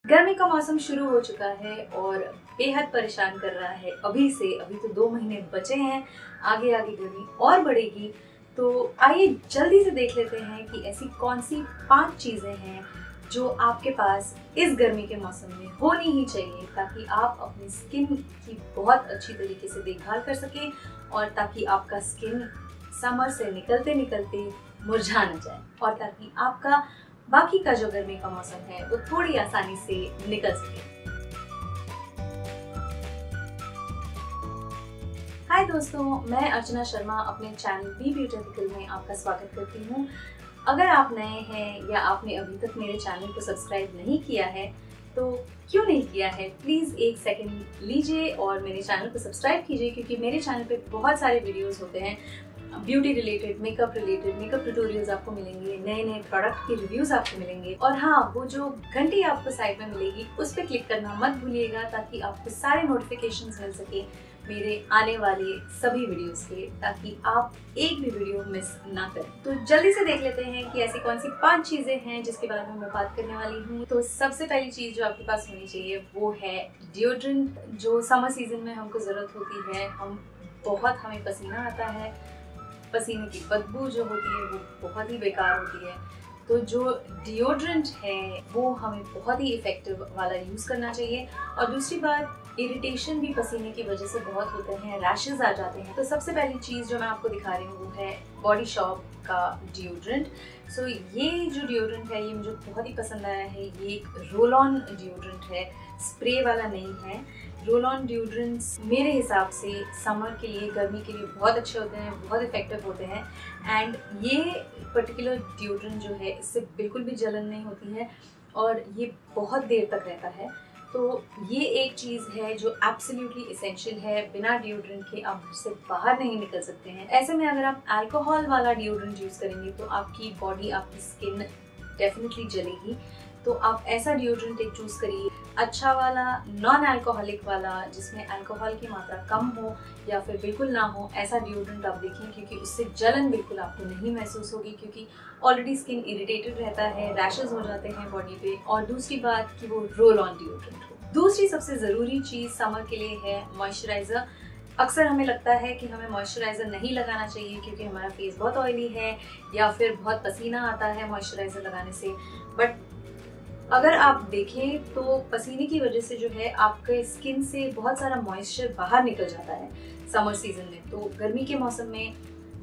गर्मी का मौसम शुरू हो चुका है और बेहद परेशान कर रहा है। अभी तो 2 महीने बचे हैं, आगे आगे गर्मी और बढ़ेगी। तो आइए जल्दी से देख लेते हैं कि ऐसी कौन सी 5 चीजें हैं जो आपके पास इस गर्मी के मौसम में होनी ही चाहिए, ताकि आप अपनी स्किन की बहुत अच्छी तरीके से देखभाल कर सकें और ताकि आपका स्किन समर से निकलते निकलते मुरझा न जाए और ताकि आपका बाकी का जो गर्मी का मौसम है वो थोड़ी आसानी से निकल सके। हाय दोस्तों, मैं अर्चना शर्मा अपने चैनल बी ब्यूटीफुल में आपका स्वागत करती हूँ। अगर आप नए हैं या आपने अभी तक मेरे चैनल को सब्सक्राइब नहीं किया है तो क्यों नहीं किया है, प्लीज़ एक सेकंड लीजिए और मेरे चैनल को सब्सक्राइब कीजिए, क्योंकि मेरे चैनल पे बहुत सारे वीडियोस होते हैं ब्यूटी रिलेटेड, मेकअप ट्यूटोरियल्स आपको मिलेंगे, नए नए प्रोडक्ट के रिव्यूज आपको मिलेंगे। और हाँ, वो जो घंटी आपको साइड में मिलेगी उस पर क्लिक करना मत भूलिएगा, ताकि आपको सारे नोटिफिकेशंस मिल सके मेरे आने वाले सभी वीडियोस के, ताकि आप एक भी वीडियो मिस ना करें। तो जल्दी से देख लेते हैं कि ऐसी कौन सी 5 चीजें हैं जिसके बारे में मैं बात करने वाली हूँ। तो सबसे पहली चीज जो आपके पास होनी चाहिए वो है डिओड्रेंट, जो समर सीजन में हमको जरूरत होती है। हमें पसीना आता है, पसीने की बदबू जो होती है वो बहुत ही बेकार होती है। तो जो डिओड्रेंट है वो हमें बहुत ही इफेक्टिव वाला यूज़ करना चाहिए। और दूसरी बात, इरिटेशन भी पसीने की वजह से बहुत होते हैं, रैशेज आ जाते हैं। तो सबसे पहली चीज़ जो मैं आपको दिखा रही हूँ वो है बॉडी शॉप का डिओड्रेंट। सो ये जो डिओड्रेंट है ये मुझे बहुत ही पसंद आया है। ये एक रोल ऑन डिओड्रेंट है, स्प्रे वाला नहीं है। रोल ऑन डिओड्रेंट्स मेरे हिसाब से समर के लिए, गर्मी के लिए बहुत अच्छे होते हैं, बहुत इफेक्टिव होते हैं। एंड ये पर्टिकुलर डिओड्रेंट जो है इससे बिल्कुल भी जलन नहीं होती है और ये बहुत देर तक रहता है। तो ये एक चीज़ है जो एब्सोल्युटली एसेंशियल है। बिना डिओड्रेंट के आप घर से बाहर नहीं निकल सकते हैं। ऐसे में अगर आप अल्कोहल वाला डिओड्रेंट यूज़ करेंगे तो आपकी बॉडी, आपकी स्किन डेफिनेटली जलेगी। तो आप ऐसा डिओड्रेंट एक चूज़ करिए, अच्छा वाला, नॉन अल्कोहलिक वाला, जिसमें अल्कोहल की मात्रा कम हो या फिर बिल्कुल ना हो। ऐसा डिओड्रेंट आप देखें, क्योंकि उससे जलन बिल्कुल आपको नहीं महसूस होगी, क्योंकि ऑलरेडी स्किन इरिटेटेड रहता है, रैशेज हो जाते हैं बॉडी पे। और दूसरी बात कि वो रोल ऑन डिओड्रेंट हो। दूसरी सबसे ज़रूरी चीज़ समर के लिए है मॉइस्चराइज़र। अक्सर हमें लगता है कि हमें मॉइस्चराइज़र नहीं लगाना चाहिए क्योंकि हमारा फेस बहुत ऑयली है या फिर बहुत पसीना आता है मॉइस्चराइज़र लगाने से। बट अगर आप देखें तो पसीने की वजह से जो है आपके स्किन से बहुत सारा मॉइस्चर बाहर निकल जाता है समर सीजन में। तो गर्मी के मौसम में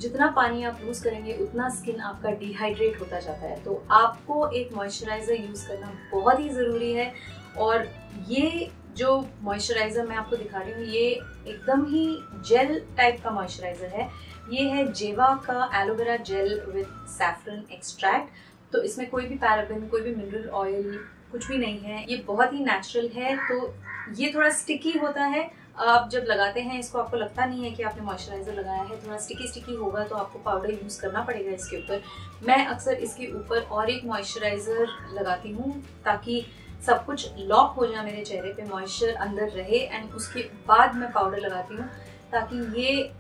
जितना पानी आप यूज़ करेंगे उतना स्किन आपका डिहाइड्रेट होता जाता है। तो आपको एक मॉइस्चराइज़र यूज़ करना बहुत ही ज़रूरी है। और ये जो मॉइस्चराइज़र मैं आपको दिखा रही हूँ ये एकदम ही जेल टाइप का मॉइस्चराइज़र है। ये है जेवा का aloe vera gel with saffron extract. तो इसमें कोई भी पैराबेन, कोई भी मिनरल ऑयल कुछ भी नहीं है। ये बहुत ही नेचुरल है। तो ये थोड़ा स्टिकी होता है, आप जब लगाते हैं इसको आपको लगता नहीं है कि आपने मॉइस्चराइज़र लगाया है। थोड़ा स्टिकी होगा तो आपको पाउडर यूज़ करना पड़ेगा इसके ऊपर। मैं अक्सर इसके ऊपर और एक मॉइस्चराइज़र लगाती हूँ ताकि सब कुछ लॉक हो जाए मेरे चेहरे पे, मॉइस्चर अंदर रहे। एंड उसके बाद मैं पाउडर लगाती हूँ ताकि ये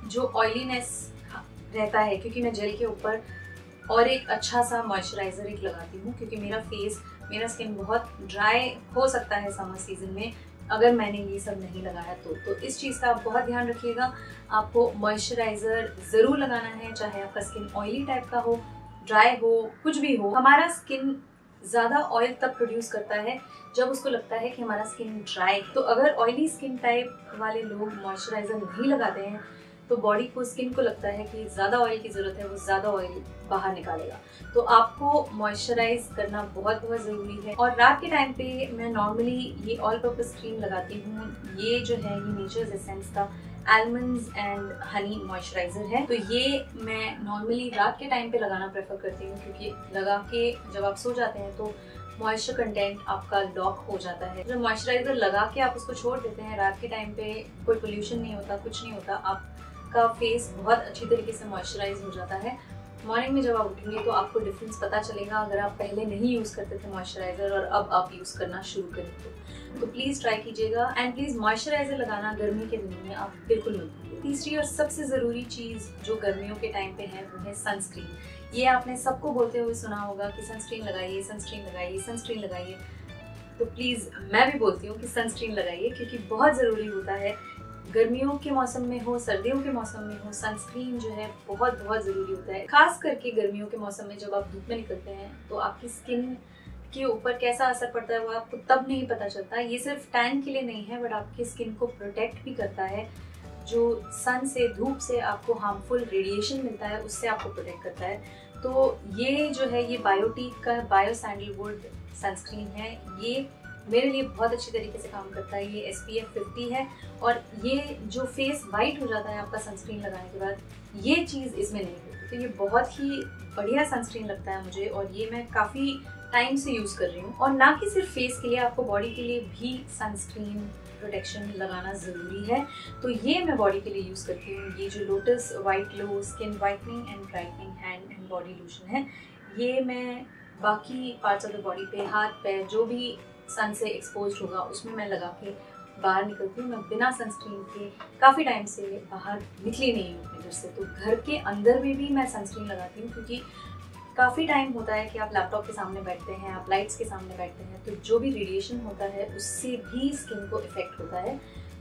जो ऑयलीनेस रहता है, क्योंकि मैं जेल के ऊपर और एक अच्छा सा मॉइस्चराइज़र एक लगाती हूँ, क्योंकि मेरा स्किन बहुत ड्राई हो सकता है समर सीजन में अगर मैंने ये सब नहीं लगाया तो इस चीज़ का आप बहुत ध्यान रखिएगा। आपको मॉइस्चराइज़र ज़रूर लगाना है, चाहे आपका स्किन ऑयली टाइप का हो, ड्राई हो, कुछ भी हो। हमारा स्किन ज़्यादा ऑयल तब प्रोड्यूस करता है जब उसको लगता है कि हमारा स्किन ड्राई। तो अगर ऑयली स्किन टाइप वाले लोग मॉइस्चराइज़र नहीं लगाते हैं तो बॉडी को, स्किन को लगता है कि ज़्यादा ऑयल की ज़रूरत है, वो ज़्यादा ऑयल बाहर निकालेगा। तो आपको मॉइस्चराइज करना बहुत ज़रूरी है। और रात के टाइम पे मैं नॉर्मली ये ऑल पर्पस क्रीम लगाती हूँ। ये जो है ये नेचर्स एसेंस का आलमंड्स एंड हनी मॉइस्चराइज़र है। तो ये मैं नॉर्मली रात के टाइम पे लगाना प्रेफर करती हूँ, क्योंकि लगा के जब आप सो जाते हैं तो मॉइस्चर कंटेंट आपका लॉक हो जाता है। जब मॉइस्चराइज़र लगा के आप उसको छोड़ देते हैं रात के टाइम पे, कोई पोल्यूशन नहीं होता, कुछ नहीं होता, आपका फेस बहुत अच्छी तरीके से मॉइस्चराइज हो जाता है। मॉर्निंग में जब आप उठेंगे तो आपको डिफरेंस पता चलेगा, अगर आप पहले नहीं यूज़ करते थे मॉइस्चराइज़र और अब आप यूज़ करना शुरू करें तो प्लीज़ ट्राई कीजिएगा। एंड प्लीज़ मॉइस्चराइज़र लगाना गर्मी के दिनों में आप बिल्कुल मत भूलिए। तीसरी और सबसे ज़रूरी चीज़ जो गर्मियों के टाइम पे है वो है सनस्क्रीन। ये आपने सबको बोलते हुए सुना होगा कि सनस्क्रीन लगाइए, सनस्क्रीन लगाइए, सनस्क्रीन लगाइए। तो प्लीज़ मैं भी बोलती हूँ कि सनस्क्रीन लगाइए, क्योंकि बहुत ज़रूरी होता है। गर्मियों के मौसम में हो, सर्दियों के मौसम में हो, सनस्क्रीन जो है बहुत बहुत ज़रूरी होता है। खास करके गर्मियों के मौसम में जब आप धूप में निकलते हैं तो आपकी स्किन के ऊपर कैसा असर पड़ता है वो आपको तब नहीं पता चलता। ये सिर्फ टैन के लिए नहीं है, बट आपकी स्किन को प्रोटेक्ट भी करता है। जो सन से, धूप से आपको हार्मफुल रेडिएशन मिलता है उससे आपको प्रोटेक्ट करता है। तो ये जो है ये बायोटीक का बायो सैंडलवुड सनस्क्रीन है। ये मेरे लिए बहुत अच्छी तरीके से काम करता है। ये SPF 50 है और ये जो फेस वाइट हो जाता है आपका सनस्क्रीन लगाने के बाद, ये चीज़ इसमें नहीं होती। तो ये बहुत ही बढ़िया सनस्क्रीन लगता है मुझे और ये मैं काफ़ी टाइम से यूज़ कर रही हूँ। और ना कि सिर्फ फेस के लिए, आपको बॉडी के लिए भी सनस्क्रीन प्रोटेक्शन लगाना ज़रूरी है। तो ये मैं बॉडी के लिए यूज़ करती हूँ। ये जो lotus white glow skin whitening and brightening hand and body lotion है, ये मैं बाकी पार्ट्स ऑफ द बॉडी पे, हाथ पैर जो भी सन से एक्सपोज होगा उसमें मैं लगा के बाहर निकलती हूँ। मैं बिना सनस्क्रीन के काफ़ी टाइम से बाहर निकली नहीं हूँ अपने घर से। तो घर के अंदर भी मैं सनस्क्रीन लगाती हूँ, क्योंकि काफ़ी टाइम होता है कि आप लैपटॉप के सामने बैठते हैं, आप लाइट्स के सामने बैठते हैं, तो जो भी रेडिएशन होता है उससे भी स्किन को इफेक्ट होता है।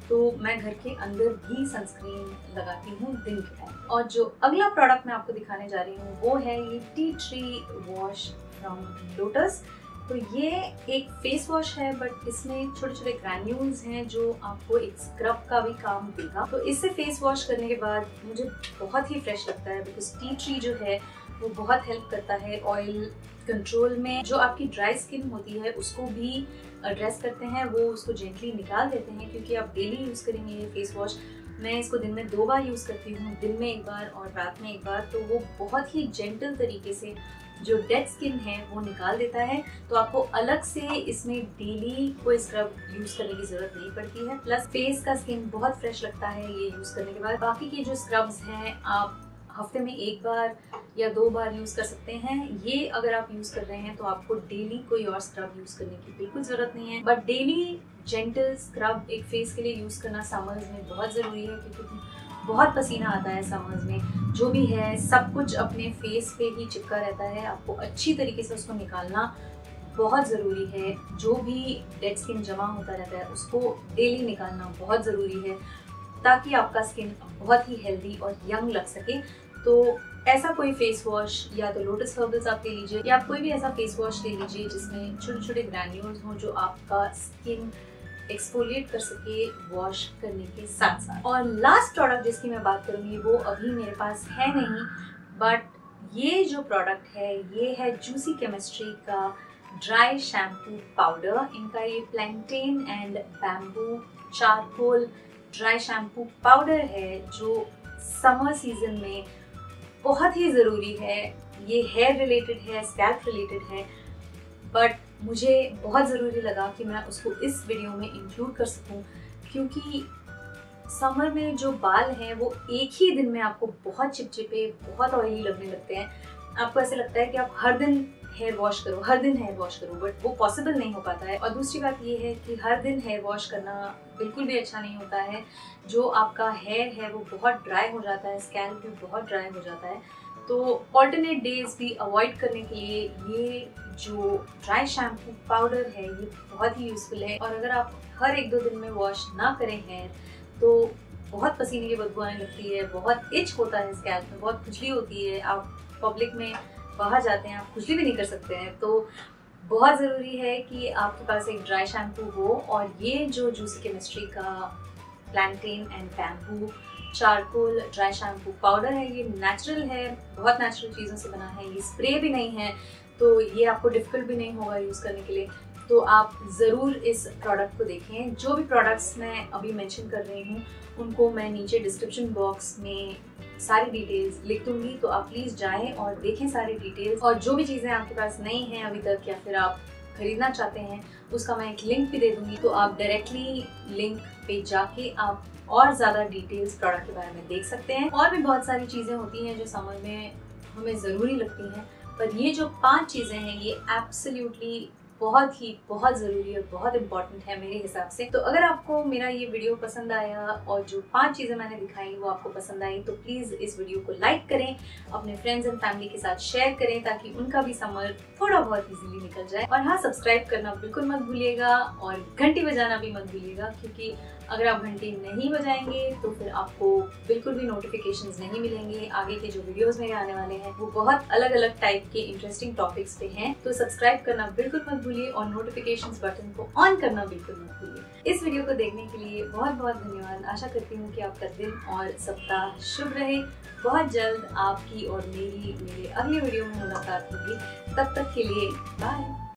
तो मैं घर के अंदर भी सनस्क्रीन लगाती हूँ दिन के टाइम। और जो अगला प्रोडक्ट मैं आपको दिखाने जा रही हूँ वो है ये tea tree wash from lotus. तो ये एक फेस वॉश है, बट इसमें छोटे छोटे ग्रैन्यूल्स हैं जो आपको एक स्क्रब का भी काम देगा। तो इससे फेस वॉश करने के बाद मुझे बहुत ही फ्रेश लगता है, बिकॉज टी ट्री जो है वो बहुत हेल्प करता है ऑयल कंट्रोल में। जो आपकी ड्राई स्किन होती है उसको भी एड्रेस करते हैं, वो उसको जेंटली निकाल देते हैं। क्योंकि आप डेली यूज़ करेंगे ये फेस वॉश, मैं इसको दिन में 2 बार यूज़ करती हूँ, दिन में 1 बार और रात में 1 बार। तो वो बहुत ही जेंटल तरीके से जो डेड स्किन है वो निकाल देता है। तो आपको अलग से इसमें डेली कोई स्क्रब यूज़ करने की ज़रूरत नहीं पड़ती है। प्लस फेस का स्किन बहुत फ्रेश लगता है ये यूज़ करने के बाद। बाकी के जो स्क्रब्स हैं आप हफ्ते में 1 बार या 2 बार यूज़ कर सकते हैं। ये अगर आप यूज़ कर रहे हैं तो आपको डेली कोई और स्क्रब यूज़ करने की बिल्कुल ज़रूरत नहीं है। बट डेली जेंटल स्क्रब एक फेस के लिए यूज़ करना समर्स में बहुत ज़रूरी है, क्योंकि बहुत पसीना आता है समर्स में। जो भी है सब कुछ अपने फेस पे ही चिपका रहता है, आपको अच्छी तरीके से उसको निकालना बहुत ज़रूरी है। जो भी डेड स्किन जमा होता रहता है उसको डेली निकालना बहुत ज़रूरी है, ताकि आपका स्किन बहुत ही हेल्दी और यंग लग सके। तो ऐसा कोई फेस वॉश या तो लोटस हर्बल्स आप ले लीजिए, या आप कोई भी ऐसा फेस वॉश ले लीजिए जिसमें छोटे छोटे ग्रैन्यूल्स हों जो आपका स्किन एक्सफोलिएट कर सके वॉश करने के साथ साथ। और लास्ट प्रोडक्ट जिसकी मैं बात करूँगी वो अभी मेरे पास है नहीं, बट ये जो प्रोडक्ट है ये है जूसी केमिस्ट्री का ड्राई शैम्पू पाउडर। इनका ये plantain and bamboo charcoal dry shampoo powder है, जो समर सीजन में बहुत ही ज़रूरी है। ये हेयर रिलेटेड है, स्कैल्प रिलेटेड है, बट मुझे बहुत ज़रूरी लगा कि मैं उसको इस वीडियो में इंक्लूड कर सकूं, क्योंकि समर में जो बाल हैं वो एक ही दिन में आपको बहुत चिपचिपे, बहुत ऑयली लगने लगते हैं। आपको ऐसे लगता है कि आप हर दिन हेयर वॉश करो, हर दिन हेयर वॉश करो, बट वो पॉसिबल नहीं हो पाता है। और दूसरी बात ये है कि हर दिन हेयर वॉश करना बिल्कुल भी अच्छा नहीं होता है। जो आपका हेयर है वो बहुत ड्राई हो जाता है, स्कैल्प भी बहुत ड्राई हो जाता है। तो ऑल्टरनेट डेज भी अवॉइड करने के लिए ये जो ड्राई शैम्पू पाउडर है ये बहुत ही यूज़फुल है। और अगर आप हर 1-2 दिन में वॉश ना करें हेयर तो बहुत पसीने की बदबू आने लगती है, बहुत इच होता है स्कैल्प में, बहुत खुजली होती है। आप पब्लिक में बाहर जाते हैं, आप खुजली भी नहीं कर सकते हैं। तो बहुत ज़रूरी है कि आपके पास एक ड्राई शैम्पू हो। और ये जो जूसी केमिस्ट्री का plantain and bamboo charcoal dry shampoo powder है ये नेचुरल है, बहुत नेचुरल चीज़ों से बना है, ये स्प्रे भी नहीं है, तो ये आपको डिफ़िकल्ट भी नहीं होगा यूज़ करने के लिए। तो आप ज़रूर इस प्रोडक्ट को देखें। जो भी प्रोडक्ट्स मैं अभी मेंशन कर रही हूँ उनको मैं नीचे डिस्क्रिप्शन बॉक्स में सारी डिटेल्स लिख दूँगी, तो आप प्लीज़ जाएं और देखें सारी डिटेल्स। और जो भी चीज़ें आपके पास नहीं हैं अभी तक या फिर आप खरीदना चाहते हैं उसका मैं एक लिंक भी दे दूँगी, तो आप डायरेक्टली लिंक पे जाके आप और ज़्यादा डिटेल्स प्रोडक्ट के बारे में देख सकते हैं। और भी बहुत सारी चीज़ें होती हैं जो समर में हमें ज़रूरी लगती हैं, पर ये जो 5 चीज़ें हैं ये एब्सोल्युटली बहुत ज़रूरी और बहुत इंपॉर्टेंट है मेरे हिसाब से। तो अगर आपको मेरा ये वीडियो पसंद आया और जो 5 चीज़ें मैंने दिखाई वो आपको पसंद आई तो प्लीज़ इस वीडियो को लाइक करें, अपने फ्रेंड्स एंड फैमिली के साथ शेयर करें ताकि उनका भी समर थोड़ा बहुत इजीली निकल जाए। और हाँ, सब्सक्राइब करना बिल्कुल मत भूलिएगा और घंटी बजाना भी मत भूलिएगा, क्योंकि अगर आप घंटी नहीं बजाएंगे तो फिर आपको बिल्कुल भी नोटिफिकेशंस नहीं मिलेंगे। आगे के जो वीडियोस मेरे आने वाले हैं वो बहुत अलग अलग टाइप के इंटरेस्टिंग टॉपिक्स पे हैं, तो सब्सक्राइब करना बिल्कुल मत भूलिए और नोटिफिकेशंस बटन को ऑन करना बिल्कुल मत भूलिए। इस वीडियो को देखने के लिए बहुत बहुत धन्यवाद। आशा करती हूँ कि आपका दिन और सप्ताह शुभ रहे। बहुत जल्द आपकी और मेरे अगले वीडियो में मुलाकात होगी। तब तक के लिए बाय।